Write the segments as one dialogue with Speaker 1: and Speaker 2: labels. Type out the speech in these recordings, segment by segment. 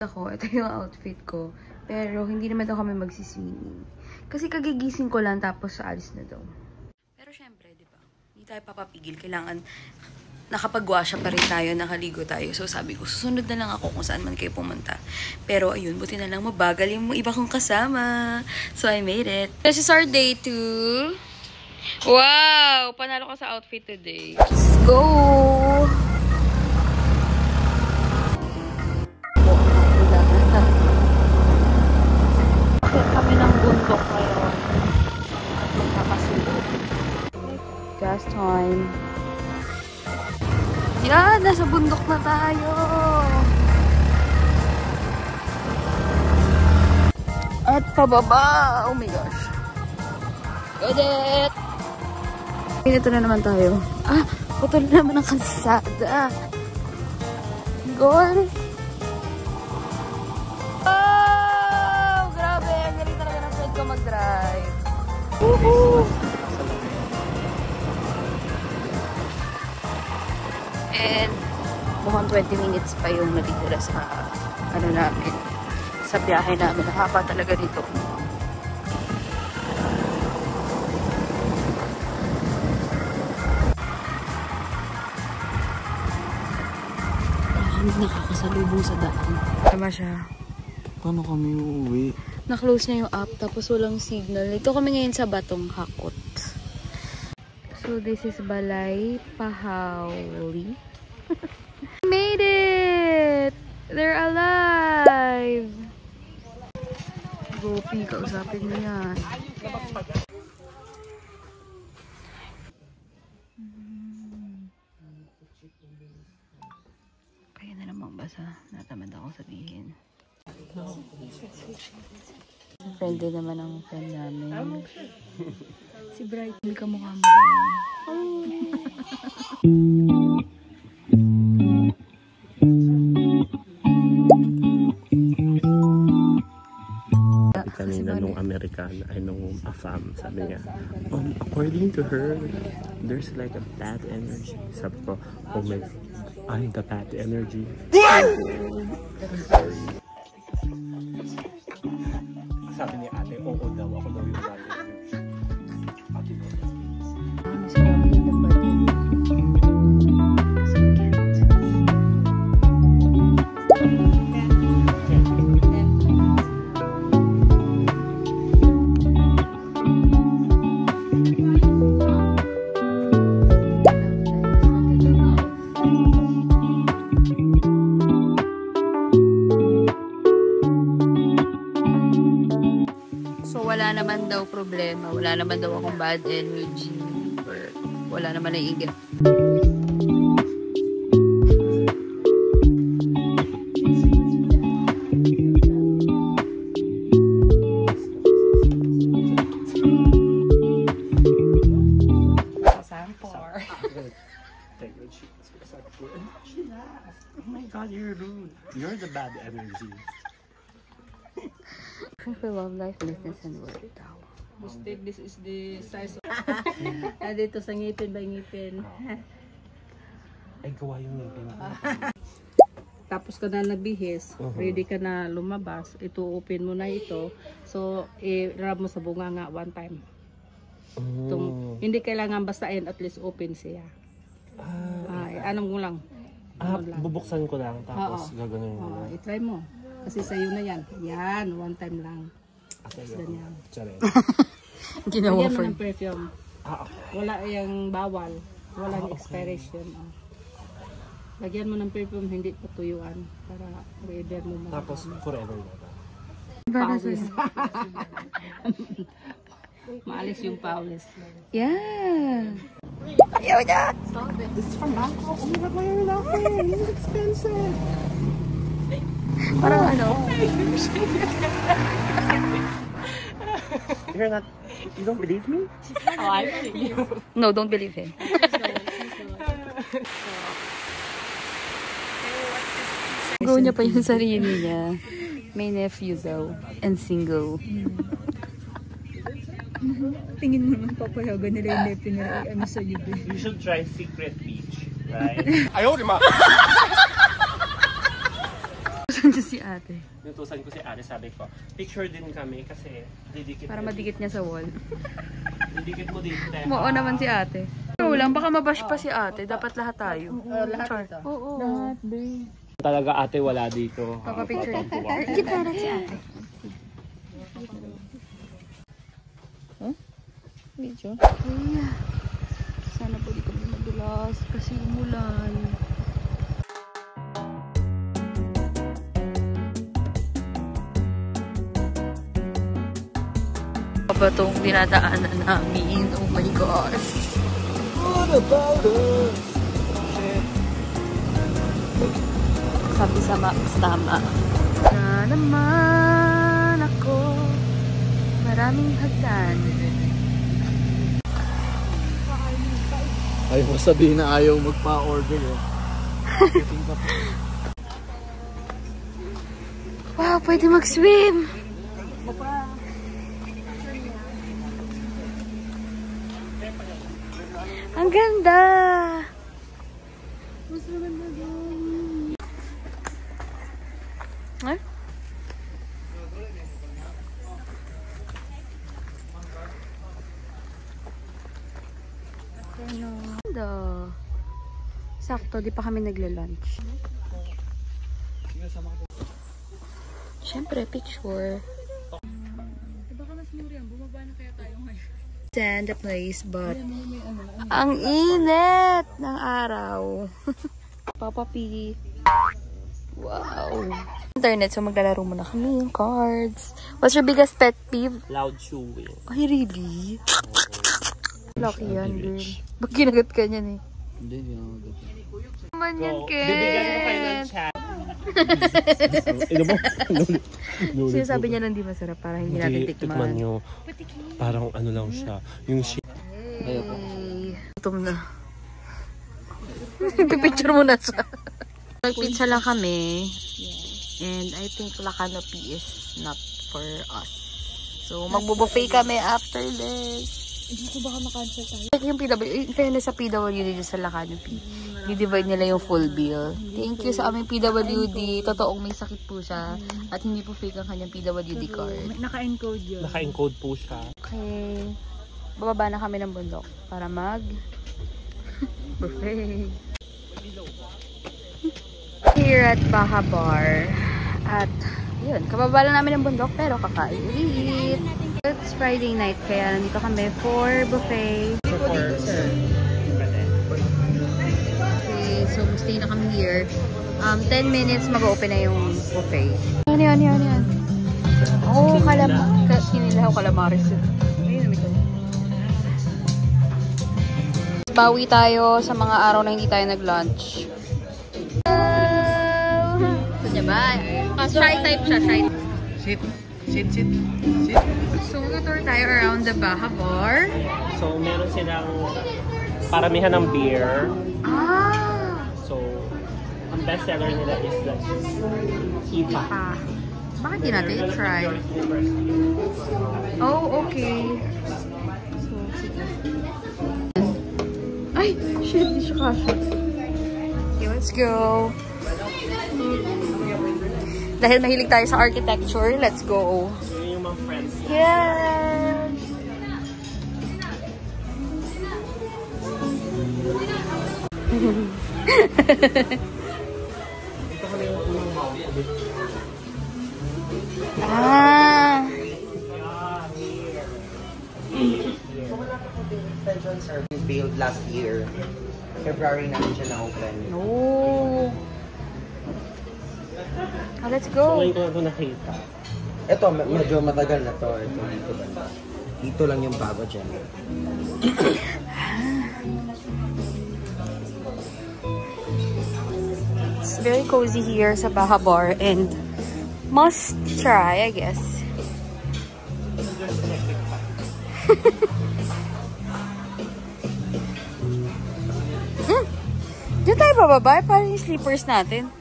Speaker 1: Ako, ito yung outfit ko. Pero hindi naman daw kami magsiswimming. Kasi kagigising ko lang tapos alis na daw. Pero syempre, di ba? Hindi tayo papapigil. Kailangan nakapag-washa pa rin tayo, nakaligo tayo. So sabi ko, susunod na lang ako kung saan man kayo pumunta. Pero ayun, buti na lang mabagal yung iba kong kasama. So I made it. This is our day 2. Wow! Panalo ka sa outfit today. Let's go! Kami ng bundok ngayon. Nakakasulog. Gas time. Yan! Nasa bundok na tayo! At pababa! Oh my gosh! Get it! Ito na naman tayo. Ah! Putol na naman ang kalsada. Gone! Mag-drive. Woohoo! And mukhang 20 minutes pa yung natitira sa ano namin, sa biyahe namin. Nakaka talaga dito. Kami nakakasalubong sa daan. Tama siya.
Speaker 2: Paano kami uuwi?
Speaker 1: Na-close na yung app, tapos walang signal. Ito kami ngayon sa Batong Hakot. So, this is Balay Pahauli. Made it! They're alive! Gopi, kausapin mo yan. Kaya na namang basa. Natamad ako sabihin. Friendly naman ang friend namin. Si Bright. Hindi ka mukha mo ba?
Speaker 2: Kanina nung Amerikana, ay nung AFAM, sabi niya, according to her, there's like a bad energy. Sabi ko, oh my, I'm the bad energy. Sabi ni ate, oo daw, ako daw yung bad energy. Ate daw.
Speaker 1: Wala naman daw problema. Wala naman daw akong bad energy. Or wala naman naiigit.
Speaker 2: Oh my God, you're rude. You're the bad energy.
Speaker 1: For love, life, business, and work daw.
Speaker 3: This is the size of... Dito sa ngipin ba ngipin?
Speaker 2: Ay, gawa yung ngipin.
Speaker 3: Tapos ka na nabihis, ready ka na lumabas, ito open mo na ito. So, i-rub mo sa bunganga one time. Hindi kailangan basahin, at least open siya. Anong mo lang?
Speaker 2: Bubuksan ko lang, tapos gagawin mo.
Speaker 3: I-try mo. Kasi sa'yo na yan. Yan, one time lang.
Speaker 2: Okay,
Speaker 3: ganyan.
Speaker 1: Ginawa
Speaker 3: Lagyan mo
Speaker 1: for
Speaker 3: ng perfume. Wala yung bawal. Walang expiration. Lagyan mo ng perfume, hindi patuyuan. Para reader mo.
Speaker 2: Tapos forever na ba?
Speaker 3: Pawis. Maalis yung pawis.
Speaker 1: Yeah! Ayaw niya!
Speaker 2: This is from Bangkok. Oh my God, why are you laughing? This is expensive.
Speaker 1: Parang ano?
Speaker 2: You're not, you don't believe me?
Speaker 3: Oh, I believe you.
Speaker 1: No, don't believe him. Go niya pa yung sarili niya. May nephew daw. And single.
Speaker 3: Tingin mo naman papayagan nila yung nephew nila. Ano sa iyo?
Speaker 2: You should try Secret Beach, right?
Speaker 4: I owed him up.
Speaker 1: niyo si ate.
Speaker 2: Inutusan ko si ate, sabi ko, picture din kami kasi didikit.
Speaker 1: Para madikit niya sa wall.
Speaker 2: Didikit mo dito.
Speaker 1: Oo naman si ate. Pero lang, baka mabash pa si ate. Dapat lahat tayo.
Speaker 3: Lahat ito.
Speaker 1: Oo.
Speaker 3: Lahat, babe.
Speaker 2: Talaga ate wala dito.
Speaker 1: Papa-picture. Dikit para si ate.
Speaker 3: Video.
Speaker 1: Ay, sana po di kami madulas kasi umulan. Ba itong dinadaanan namin? Oh my gosh.
Speaker 2: What about us?
Speaker 1: Sabi sa tama. Na naman ako. Maraming hagdan.
Speaker 4: Ayaw mo sabihin na ayaw magpa-order eh.
Speaker 1: Wow, pwede mag-swim! Ang ganda! Mas maganda doon. Eh? Ganda. Sakto, di pa kami nagla-lunch. Siyempre, picture.
Speaker 3: Baka mas muri yan. Bumaba na kaya tayo ngayon.
Speaker 1: Sand the place, but ang init ng araw. Papa P. Wow. Internet, so maglalaro muna kami yung cards. What's your biggest pet peeve?
Speaker 2: Loud chewing.
Speaker 1: Ay, really? Lucky yan, girl. Ba't ginagat ka niyan eh?
Speaker 4: Hindi, ginagat.
Speaker 1: Naman yan, Ken.
Speaker 2: Bibigyan mo kayo ng chat.
Speaker 1: Sinasabi niya lang di masarap para hindi natin tikman.
Speaker 2: Nyo. Parang ano lang siya. Yung shit.
Speaker 1: Hey. Gutom na. Pipicture mo na siya. Pizza lang kami. And I think La Canopy is not for us. So, magbo-buffet kami after this.
Speaker 3: Hindi ko baka makancel tayo.
Speaker 1: Like yung PWD, in fairness sa PWD sa La Canopy, di-divide nila yung full bill. Thank you sa aming PWD. Totoong may sakit po siya. At hindi po fake ang kanyang PWD card.
Speaker 3: Naka-encode yun.
Speaker 2: Naka-encode po siya.
Speaker 1: Okay. Bababa na kami ng bundok para mag buffet. Here at Baha Bar. At yun, kababa lang namin ng bundok pero kakain ulit. It's Friday night kaya nandito kami for buffet. Okay, so stay na kami here. 10 minutes mag-open na yung buffet. Yan. Oh, kinilaw calamares. Bawi tayo sa mga araw na hindi tayo nag-lunch. Gusto niya ba? Shy type siya, shy.
Speaker 4: Sit.
Speaker 1: So, mag-tour tayo around the Baha Bar.
Speaker 2: So, meron silang paramihan ng beer.
Speaker 1: Ah!
Speaker 2: So, ang best seller nila is the IPA.
Speaker 1: Bakit di natin i-try? Oh, okay. So, sige. Ay! Shit, di siya kasha. Okay, let's go. Dahil mahilig tayo sa architecture, let's go.
Speaker 2: Yun yung mga friends.
Speaker 1: Yes!
Speaker 2: Dito kami yung unang mall.
Speaker 1: Ah!
Speaker 5: Extension service built last year. February namin siya na-open.
Speaker 1: Oh! Oh, let's
Speaker 2: So,
Speaker 1: go!
Speaker 2: ngayon ko na ito nakita.
Speaker 5: Ito, medyo matagal na to. Ito, dito banda. Dito lang yung bago dyan.
Speaker 1: It's very cozy here sa Baha Bar and must try, I guess. Diyan tayo bababa. Parang yung sleepers natin.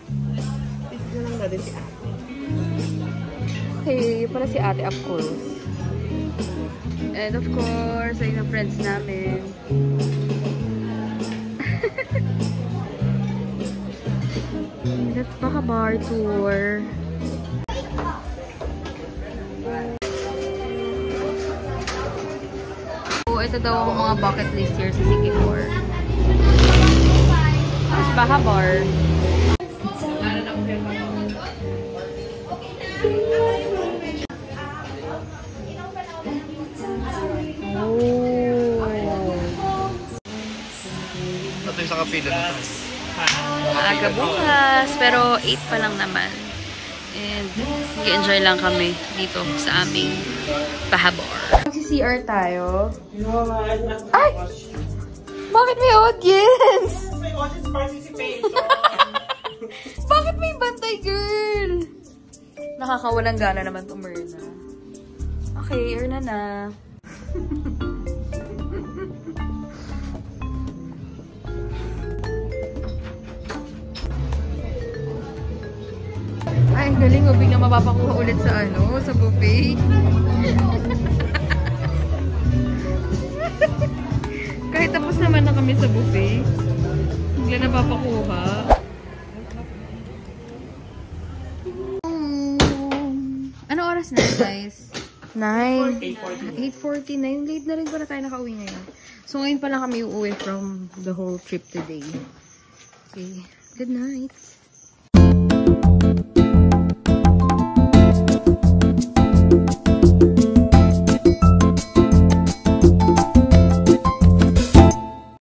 Speaker 1: Okay, para si ate up close. And of course, ayun ang friends namin. Let's baka bar tour. So, ito daw ang mga bucket list here sa Singapore. Let's baka bar.
Speaker 4: Ito yung sa kapila na ito.
Speaker 1: Maaga bukas, pero 8 pa lang naman. And nag-enjoy lang kami dito sa aming pahabor. Mag-CR tayo. Ay! Bakit may audience? May audience participation. Bakit may bantay, girl? Nakakawalang gana naman to, Myrna. Okay, Erna na. Ay, ang galing. O, biglang mapapakuha ulit sa sa buffet. Kahit tapos naman na kami sa buffet, biglang napapakuha. Ano oras na, guys? 8:49. Late na rin pala tayo nakauwi ngayon. So, ngayon pala kami uuwi from the whole trip today. Okay. Good night.